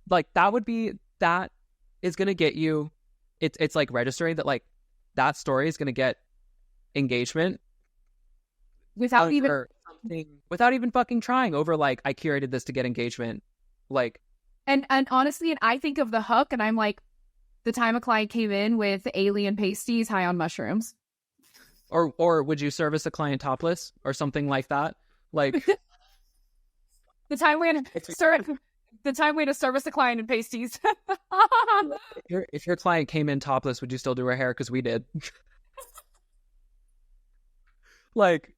Like that is going to get you, it's like registering that like that story is going to get engagement without even fucking trying over like, I curated this to get engagement. Like, and honestly, and I think of the hook and I'm like, the time a client came in with alien pasties high on mushrooms. Or would you service a client topless or something like that? Like the time we had to service a client in pasties. if your client came in topless, would you still do her hair? Because we did. Like,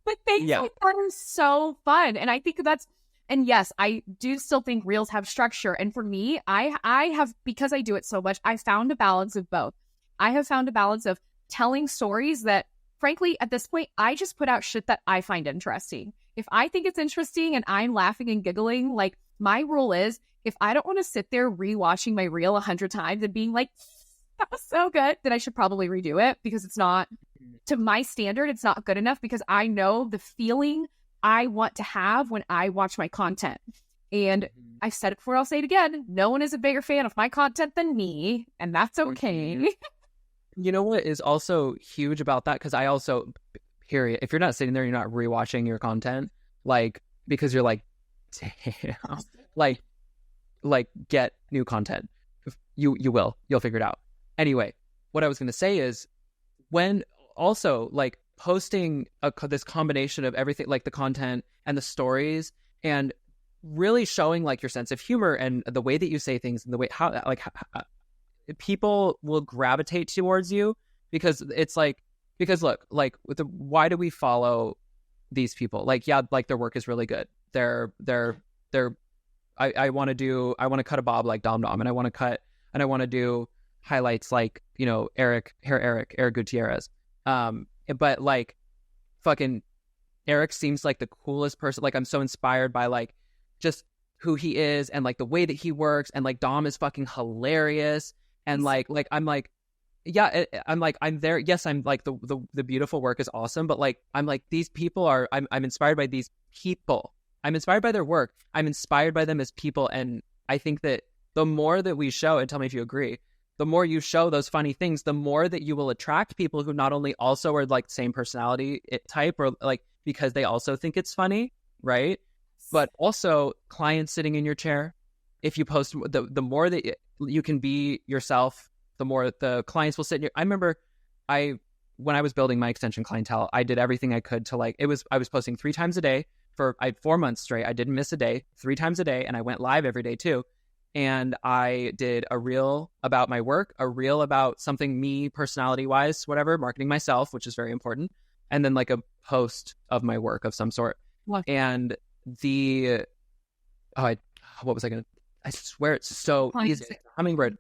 but things like that are so fun, and I think that's. And yes, I do still think reels have structure. And for me, I have, because I do it so much, I found a balance of both. I have found a balance of telling stories that, frankly, at this point, I just put out shit that I find interesting. If I think it's interesting and I'm laughing and giggling, like my rule is, if I don't want to sit there rewatching my reel 100 times and being like, that was so good, then I should probably redo it, because it's not, to my standard, it's not good enough, because I know the feeling I want to have when I watch my content. And I've said it before, I'll say it again. No one is a bigger fan of my content than me, and that's okay. You know what is also huge about that? Because I also, period, if you're not sitting there, you're not rewatching your content, like, because you're like, damn, like get new content. You'll figure it out. Anyway, what I was going to say is, when also like posting this combination of everything, like the content and the stories, and really showing like your sense of humor and the way that you say things and the way how people will gravitate towards you, because it's like, because look, like why do we follow these people? Like, yeah, like their work is really good. I want to cut a bob like Dom Dom, and I want to do highlights like, you know, Eric Gutierrez. But like fucking Eric seems like the coolest person. Like, I'm so inspired by like just who he is and like the way that he works, and like Dom is fucking hilarious. And like I'm like, yeah, I'm like, I'm there. Yes, I'm like the beautiful work is awesome, but like I'm like, these people are, I'm inspired by these people. I'm inspired by their work. I'm inspired by them as people. And I think that the more that we show, and tell me if you agree, the more you show those funny things, the more that you will attract people who not only also are like same personality type, or like because they also think it's funny, right? But also clients sitting in your chair. If you post, the more that you can be yourself, the more the clients will sit in your. I remember when I was building my extension clientele, I did everything I could to like, I was posting 3 times a day for 4 months straight. I didn't miss a day, 3 times a day, and I went live every day too. And I did a reel about my work, a reel about something me personality wise, whatever, marketing myself, which is very important, and then like a post of my work of some sort. What? And what was I gonna? I swear it's so easy. Hummingbird.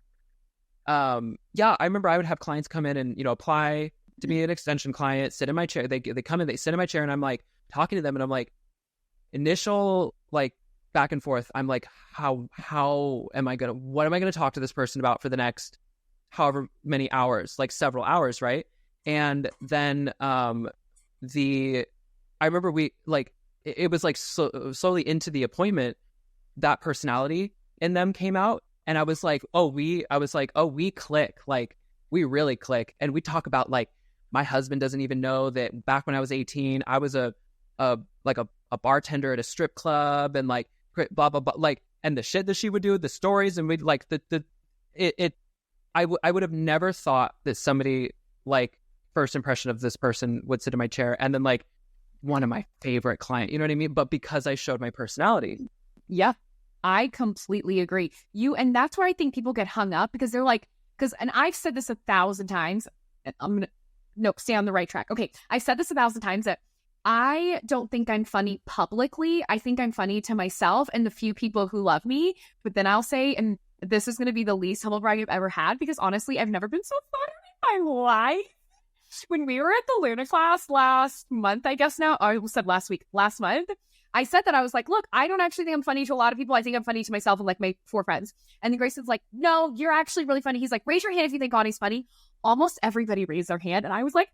Yeah, I remember I would have clients come in and, you know, apply to be an extension client, sit in my chair. They come in, they sit in my chair, and I'm like talking to them, and I'm like, initial like back and forth. I'm like, what am I gonna talk to this person about for the next however many hours, like several hours, right? And then I remember we like it was like slowly into the appointment, that personality in them came out, and I was like, we click, like we really click. And we talk about like, my husband doesn't even know that back when I was 18, I was a bartender at a strip club, and like blah blah blah, like, and the shit that she would do, the stories, and we'd like I would have never thought that somebody like first impression of this person would sit in my chair, and then like one of my favorite client, you know what I mean? But because I showed my personality. Yeah, I completely agree. And that's where I think people get hung up, because they're like, and I've said this 1,000 times, and stay on the right track. Okay, I said this 1,000 times, that I don't think I'm funny publicly. I think I'm funny to myself and the few people who love me. But then I'll say, and this is going to be the least humble brag I've ever had, because honestly, I've never been so funny in my life. When we were at the Luna class last month, I guess now, I said last month, I said that I was like, look, I don't actually think I'm funny to a lot of people. I think I'm funny to myself and like my 4 friends. And then Grayson's like, no, you're actually really funny. He's like, raise your hand if you think Connie's funny. Almost everybody raised their hand. And I was like,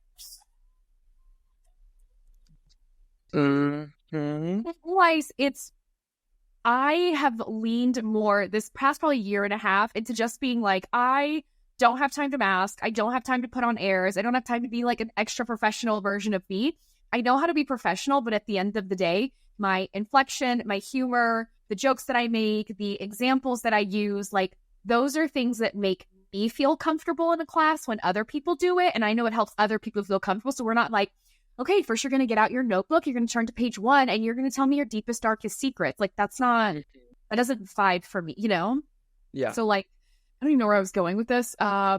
I have leaned more this past probably year and a half into just being like, I don't have time to mask. I don't have time to put on airs. I don't have time to be like an extra professional version of me. I know how to be professional, but at the end of the day, my inflection, my humor, the jokes that I make, the examples that I use, like those are things that make me feel comfortable in a class when other people do it. And I know it helps other people feel comfortable. So we're not like, okay, first you're going to get out your notebook, you're going to turn to page 1, and you're going to tell me your deepest, darkest secrets. Like that doesn't vibe for me, you know? Yeah. So like, I don't even know where I was going with this.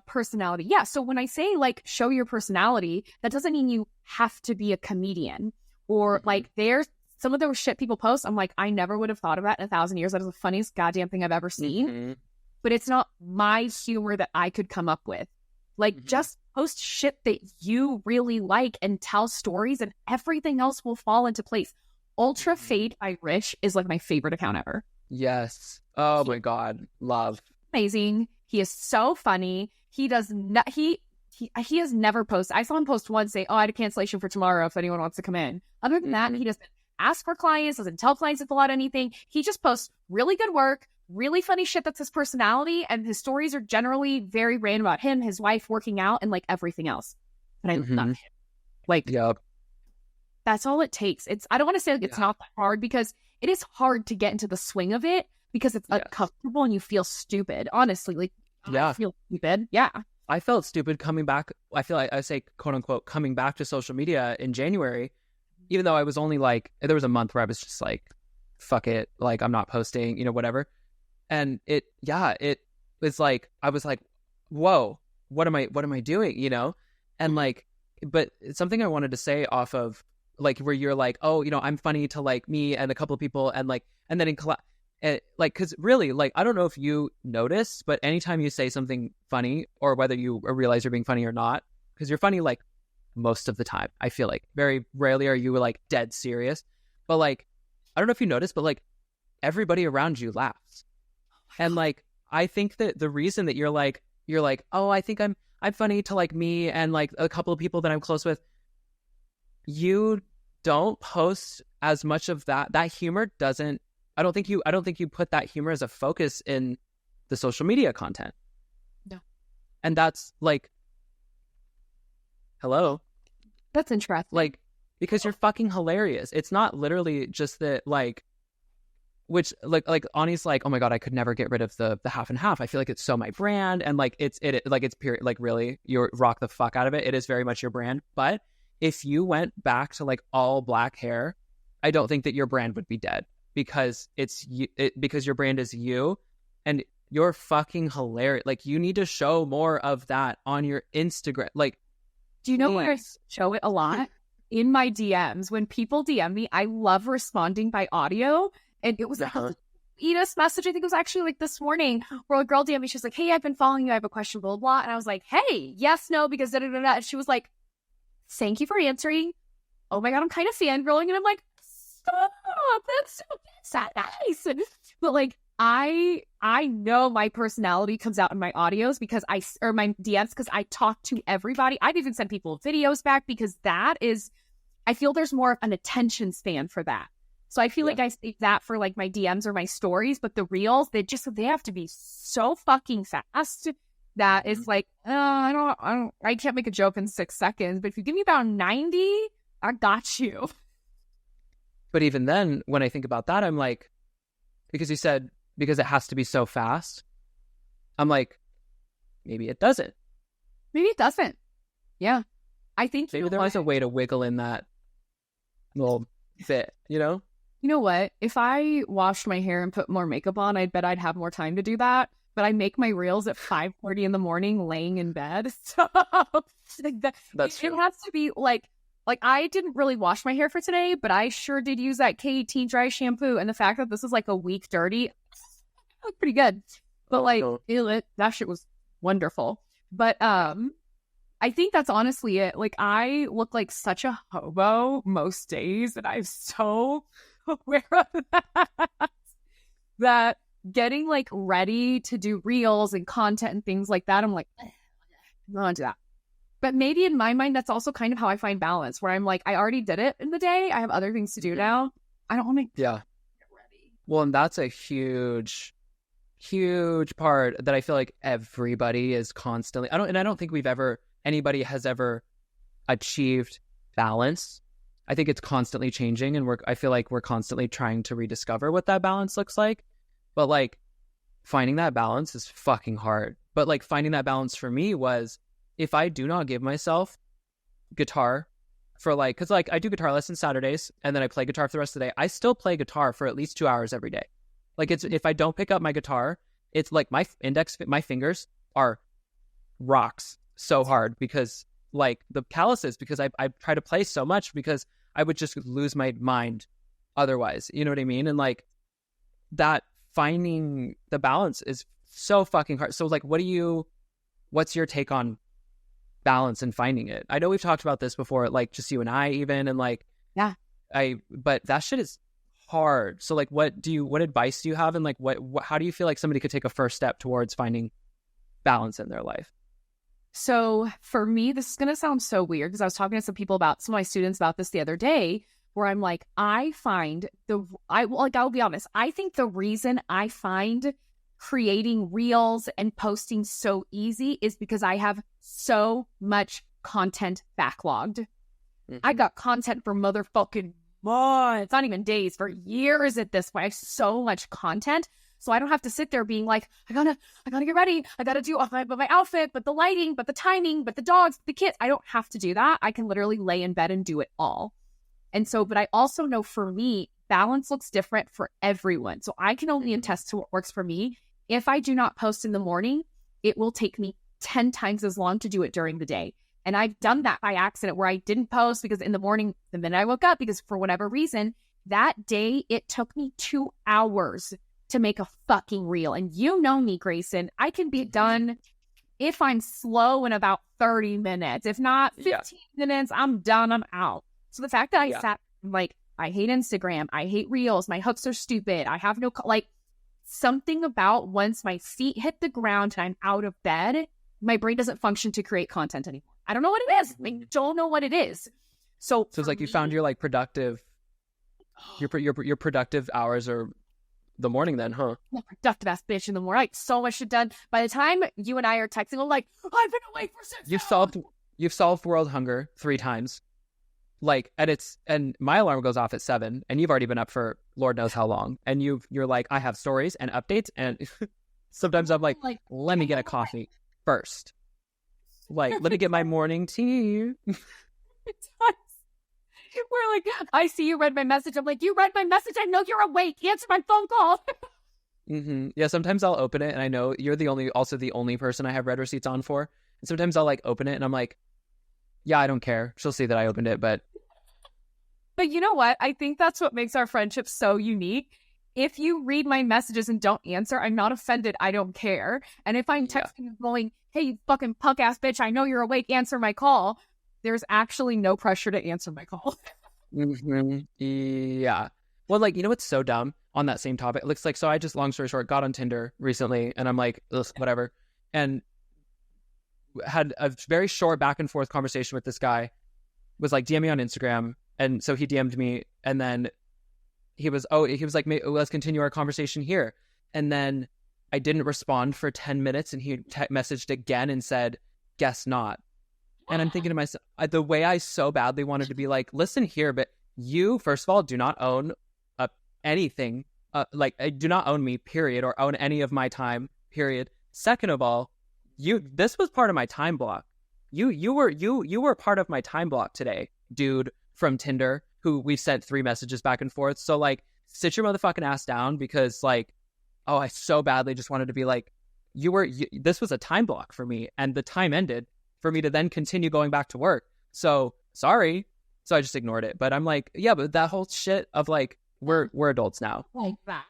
Personality. Yeah. So when I say like, show your personality, that doesn't mean you have to be a comedian or like there's some of the shit people post. I'm like, I never would have thought of that in 1,000 years. That is the funniest goddamn thing I've ever seen. But it's not my humor that I could come up with. Like just post shit that you really like and tell stories, and everything else will fall into place. Ultra Fade by Rich is like my favorite account ever. Yes. Oh my God. Love. Amazing. He is so funny. He does not, he has never posted. I saw him post once say, oh, I had a cancellation for tomorrow if anyone wants to come in. Other than that, he doesn't ask for clients, doesn't tell clients to fill out anything. He just posts really good work, really funny shit that's his personality, and his stories are generally very random about him, his wife, working out, and like everything else. But I love him. Like, yep. That's all it takes. I don't want to say like it's not that hard, because it is hard to get into the swing of it, because it's uncomfortable and you feel stupid. Honestly, like, I feel stupid. Yeah. I felt stupid coming back. I feel like I say, quote unquote, coming back to social media in January, even though I was only like, there was a month where I was just like, fuck it. Like, I'm not posting, you know, whatever. And it was like, I was like, whoa, what am I doing? You know? And like, but it's something I wanted to say off of like, where you're like, oh, you know, I'm funny to like me and a couple of people. And like, and then like, because really, like, I don't know if you notice, but anytime you say something funny, or whether you realize you're being funny or not, because you're funny like most of the time, I feel like very rarely are you like dead serious. But like, I don't know if you notice, but like everybody around you laughs, and like I think that the reason that you're like, oh, I think I'm funny to like me and like a couple of people that I'm close with. You don't post as much of that humor doesn't. I don't think you put that humor as a focus in the social media content. No. And that's like, hello. That's interesting. Like, because you're fucking hilarious. It's not literally just that, like, which like Ani's like, oh my God, I could never get rid of the half and half. I feel like it's so my brand, and like it's period, like really, you rock the fuck out of it. It is very much your brand. But if you went back to like all black hair, I don't think that your brand would be dead, because it's you, because your brand is you, and you're fucking hilarious. Like, you need to show more of that on your Instagram. Like, do you know where I show it a lot? In my DMs. When people DM me, I love responding by audio. And it was like the sweetest message. I think it was actually like this morning, where a girl DM'd me. She's like, hey, I've been following you. I have a question, blah, blah, blah. And I was like, hey, yes, no, because da da da da. And she was like, thank you for answering. Oh my God, I'm kind of fangirling. And I'm like, stop. That's so nice. But like, I know my personality comes out in my audios because or my DMs, because I talk to everybody. I'd even send people videos back, because that is, I feel there's more of an attention span for that. So I feel like I save that for like my DMs or my stories, but the reels, they have to be so fucking fast that it's like, I can't make a joke in 6 seconds, but if you give me about 90, I got you. But even then, when I think about that, I'm like, because you said, because it has to be so fast, I'm like, maybe it doesn't. Maybe it doesn't. Yeah. I think maybe there is a way to wiggle in that little bit, you know? You know what? If I washed my hair and put more makeup on, I bet I'd have more time to do that. But I make my reels at 5:40 in the morning, laying in bed. So that's true. It has to be like I didn't really wash my hair for today, but I sure did use that K18 dry shampoo. And the fact that this is like a week dirty, looked pretty good. But like, that shit was wonderful. But I think that's honestly it. Like, I look like such a hobo most days, and I'm so aware of that getting like ready to do reels and content and things like that, I'm like, I'm not gonna do that. But maybe in my mind, that's also kind of how I find balance, where I'm like, I already did it in the day. I have other things to do now. I don't want to get ready. Well, and that's a huge part that I feel like everybody is constantly, I don't think anybody has ever achieved balance. I think it's constantly changing, and I feel like we're constantly trying to rediscover what that balance looks like. But like, finding that balance is fucking hard. But like, finding that balance for me was, if I do not give myself guitar for like, because like I do guitar lessons Saturdays, and then I play guitar for the rest of the day, I still play guitar for at least 2 hours every day. Like, it's, if I don't pick up my guitar, it's like my fingers are rocks so hard, because like the calluses, because I try to play so much, because I would just lose my mind otherwise. You know what I mean? And like, that finding the balance is so fucking hard. So like, what's your take on balance and finding it? I know we've talked about this before, like just you and I even, and like, but that shit is hard. So like, what advice do you have? And like, how do you feel like somebody could take a first step towards finding balance in their life? So for me, this is going to sound so weird, because I was talking to some of my students about this the other day, where I'm like, I'll be honest. I think the reason I find creating reels and posting so easy is because I have so much content backlogged. Mm-hmm. I got content for motherfucking months, not even days, for years at this point. I have so much content. So I don't have to sit there being like, I gotta get ready. I gotta do my outfit, but the lighting, but the timing, but the dogs, the kids. I don't have to do that. I can literally lay in bed and do it all. And so, but I also know for me, balance looks different for everyone. So I can only attest to what works for me. If I do not post in the morning, it will take me 10 times as long to do it during the day. And I've done that by accident, where I didn't post because in the morning, the minute I woke up, because for whatever reason, that day, it took me 2 hours to make a fucking reel. And you know me, Greyson, I can be done if I'm slow in about 30 minutes. If not 15 minutes, I'm done, I'm out. So the fact that I sat, like, I hate Instagram, I hate reels, my hooks are stupid, I have no, like, something about once my feet hit the ground and I'm out of bed, my brain doesn't function to create content anymore. I don't know what it is. I don't know what it is. So it's like you found your like productive, your productive hours are the morning then, huh? Productive ass bitch in the morning. Like, so much shit done. By the time you and I are texting, I'm like, I've been awake for 6 hours. You've solved world hunger 3 times. Like, and my alarm goes off at 7, and you've already been up for Lord knows how long. And you're like, I have stories and updates, and sometimes I'm like, let me get a coffee first. Like, let me get my morning tea. We're like, I see you read my message. I'm like, you read my message. I know you're awake. Answer my phone call. Yeah, sometimes I'll open it, and I know you're also the only person I have read receipts on for. And sometimes I'll like open it, and I'm like, yeah, I don't care. She'll see that I opened it, but you know what? I think that's what makes our friendship so unique. If you read my messages and don't answer, I'm not offended. I don't care. And if I'm texting you going, hey, you fucking punk ass bitch, I know you're awake. Answer my call. There's actually no pressure to answer my call. Yeah. Well, like, you know what's so dumb on that same topic? It looks like, so I just, long story short, got on Tinder recently, and I'm like, ugh, whatever. And had a very short back and forth conversation with this guy, was like, DM me on Instagram. And so he DM'd me, and then he was like, let's continue our conversation here. And then I didn't respond for 10 minutes, and he messaged again and said, guess not. And I'm thinking to myself, the way I so badly wanted to be like, listen here, but you, first of all, do not own anything. Like, do not own me, period, or own any of my time, period. Second of all, this was part of my time block. You were part of my time block today, dude from Tinder, who we've sent 3 messages back and forth. So like, sit your motherfucking ass down, because like, oh, I so badly just wanted to be like, this was a time block for me, and the time ended for me to then continue going back to work. So sorry. So I just ignored it. But I'm like, yeah, but that whole shit of like, we're adults now. Like that.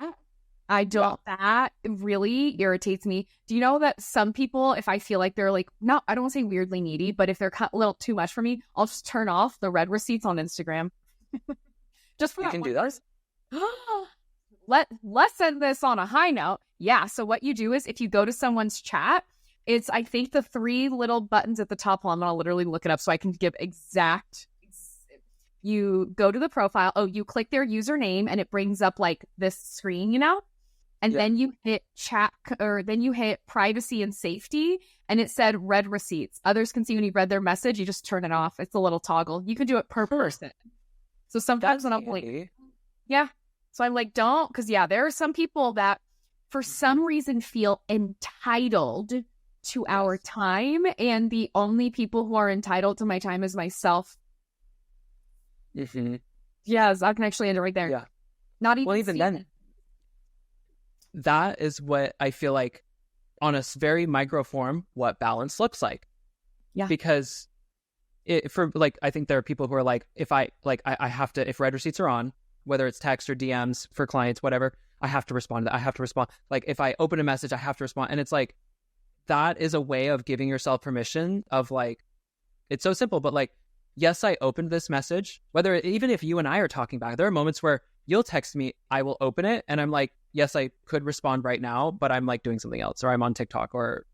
I don't, that really irritates me. Do you know that some people, if I feel like they're like, not, I don't want to say weirdly needy, but if they're a little too much for me, I'll just turn off the read receipts on Instagram. Just for you can do that. Let's end this on a high note. Yeah. So what you do is, if you go to someone's chat, it's, I think, the 3 little buttons at the top. I'm gonna literally look it up so I can give exact. You go to the profile. Oh, you click their username, and it brings up like this screen, you know. And then you hit chat, or then you hit privacy and safety, and it said read receipts. Others can see when you read their message. You just turn it off. It's a little toggle. You can do it per person. So sometimes when I'm like, yeah. So I'm like, don't, because there are some people that for some reason feel entitled to our time, and the only people who are entitled to my time is myself. Yes, I can actually end it right there. Yeah. Not even. Well, even then, that is what I feel like, on a very micro form, what balance looks like. Yeah. Because I think there are people who are like, if I have to, if read receipts are on, whether it's text or DMs for clients, whatever, I have to respond to that. I have to respond. Like, if I open a message, I have to respond. And it's like, that is a way of giving yourself permission of like, it's so simple, but like, yes, I opened this message, even if you and I are talking back, there are moments where you'll text me, I will open it, and I'm like, yes, I could respond right now, but I'm like doing something else, or I'm on TikTok, or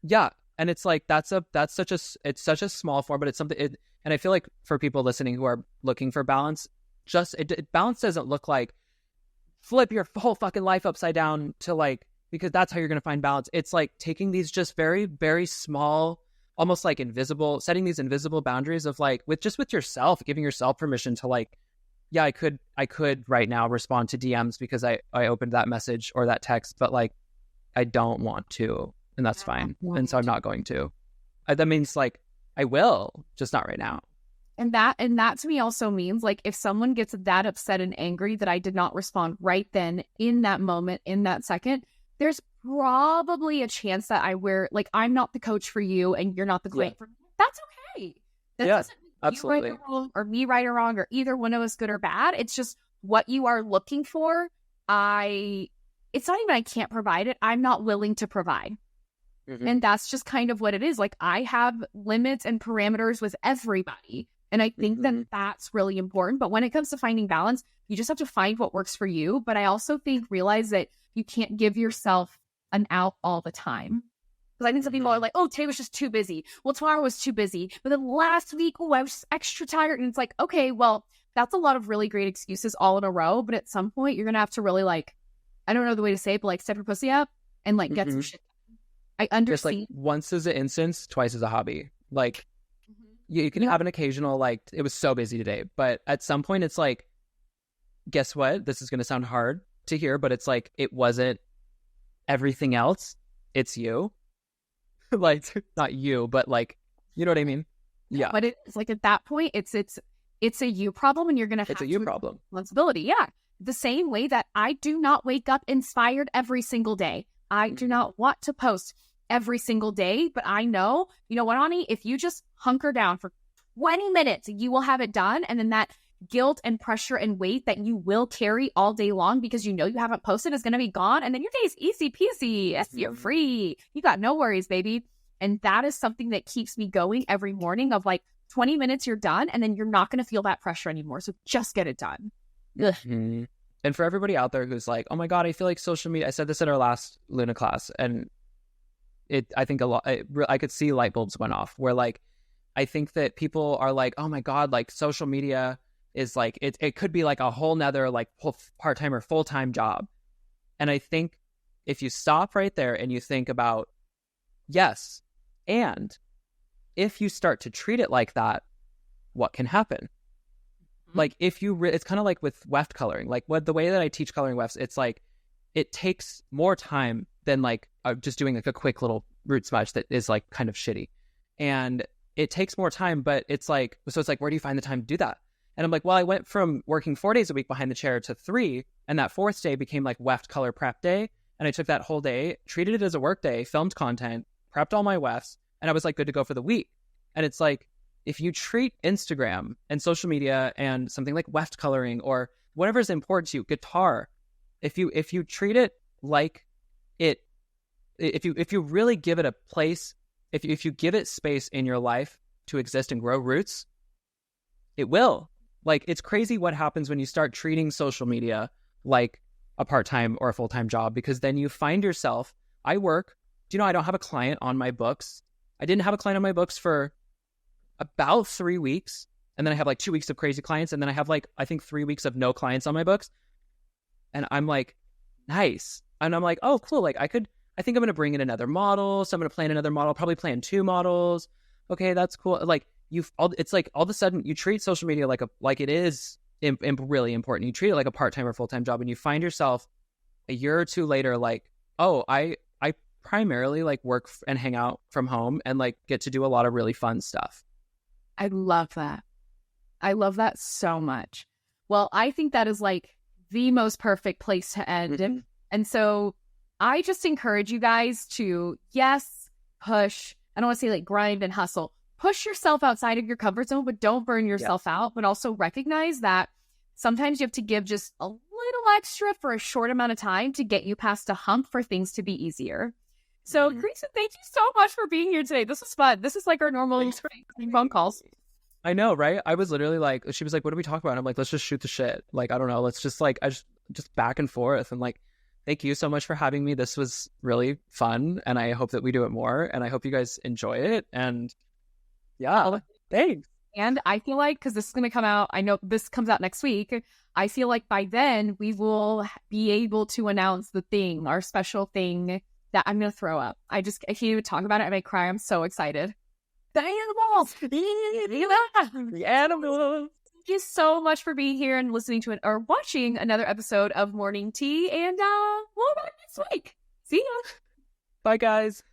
yeah. And it's like, it's such a small form, but it's something, and I feel like for people listening who are looking for balance, balance doesn't look like flip your whole fucking life upside down to like, because that's how you're going to find balance. It's like taking these just very, very small, almost like invisible, setting these invisible boundaries of like, with yourself, giving yourself permission to like, yeah, I could right now respond to DMs because I opened that message or that text, but like, I don't want to, and that's fine. And so I'm not going to. That means like, I will, just not right now. And that to me also means like, if someone gets that upset and angry that I did not respond right then, in that moment, in that second, there's probably a chance that I'm not the coach for you and you're not the client for me. That's okay. That doesn't mean absolutely. You right or wrong, or me right or wrong, or either one of us good or bad. It's just what you are looking for. it's not even I can't provide it. I'm not willing to provide. And that's just kind of what it is. Like, I have limits and parameters with everybody. And I think that that's really important. But when it comes to finding balance, you just have to find what works for you. But I also think realize that you can't give yourself an out all the time. Because I think some people are like, oh, today was just too busy. Well, tomorrow was too busy. But then last week, oh, I was just extra tired. And it's like, okay, well, that's a lot of really great excuses all in a row. But at some point, you're going to have to really, like, I don't know the way to say it, but like step your pussy up and like get some shit done. I understand. Just like once is an instance, twice is a hobby. Like you can have an occasional, like, it was so busy today. But at some point, it's like, guess what? This is going to sound hard to hear, but it's like, it wasn't everything else. It's you. Like, not you, but like, you know what I mean? Yeah. But it's like at that point, it's a you problem, and you're going to have it's a you problem. Responsibility. Yeah. The same way that I do not wake up inspired every single day. I do not want to post every single day, but I know, you know what, Ani, if you just hunker down for 20 minutes, you will have it done. And then that guilt and pressure and weight that you will carry all day long because you know you haven't posted is going to be gone. And then your day is easy peasy. Yes, you're free. You got no worries, baby. And that is something that keeps me going every morning of like 20 minutes, you're done. And then you're not going to feel that pressure anymore. So just get it done. And for everybody out there who's like, oh my God, I feel like social media, I said this in our last Luna class, and I think I could see light bulbs went off where like, I think that people are like, oh my God, like social media is like, it could be like a whole nother like part-time or full-time job. And I think if you stop right there and you think about, yes, and if you start to treat it like that, what can happen? Like if you, it's kind of like with weft coloring, like the way that I teach coloring wefts, it's like, it takes more time than like just doing like a quick little root smudge that is like kind of shitty. And it takes more time, but it's like, so it's like, where do you find the time to do that? And I'm like, well, I went from working 4 days a week behind the chair to 3. And that 4th day became like weft color prep day. And I took that whole day, treated it as a work day, filmed content, prepped all my wefts, and I was like good to go for the week. And it's like, if you treat Instagram and social media and something like weft coloring or whatever is important to you, guitar, if you treat it like it, if you really give it a place, if you give it space in your life to exist and grow roots, it will. Like, it's crazy what happens when you start treating social media like a part-time or a full-time job, because then you find yourself, I work, do you know, I don't have a client on my books. I didn't have a client on my books for about 3 weeks. And then I have like 2 weeks of crazy clients. And then I have like, I think 3 weeks of no clients on my books. And I'm like, nice. And I'm like, oh, cool. Like I think I'm going to bring in another model. So I'm going to plan another model, probably plan 2 models. Okay, that's cool. Like it's like all of a sudden you treat social media like it is really important. You treat it like a part-time or full-time job, and you find yourself a year or 2 later, like, oh, I primarily like work and hang out from home and like get to do a lot of really fun stuff. I love that. I love that so much. Well, I think that is like the most perfect place to end. And so I just encourage you guys to, yes, push. I don't want to say like grind and hustle. Push yourself outside of your comfort zone, but don't burn yourself out. But also recognize that sometimes you have to give just a little extra for a short amount of time to get you past a hump for things to be easier. So, Greyson, thank you so much for being here today. This was fun. This is like our normal phone calls. I know, right? I was literally like, she was like, what do we talk about? And I'm like, let's just shoot the shit. Like, I don't know. Let's just like, just back and forth. And like, thank you so much for having me. This was really fun. And I hope that we do it more. And I hope you guys enjoy it. And yeah, thanks. And I feel like, because this is going to come out, I know this comes out next week. I feel like by then we will be able to announce the thing, our special thing that I'm going to throw up. I can't even talk about it. I may cry. I'm so excited. The animals! The animals! Thank you so much for being here and listening to it or watching another episode of Morning Tea. And we'll be back next week. See ya. Bye, guys.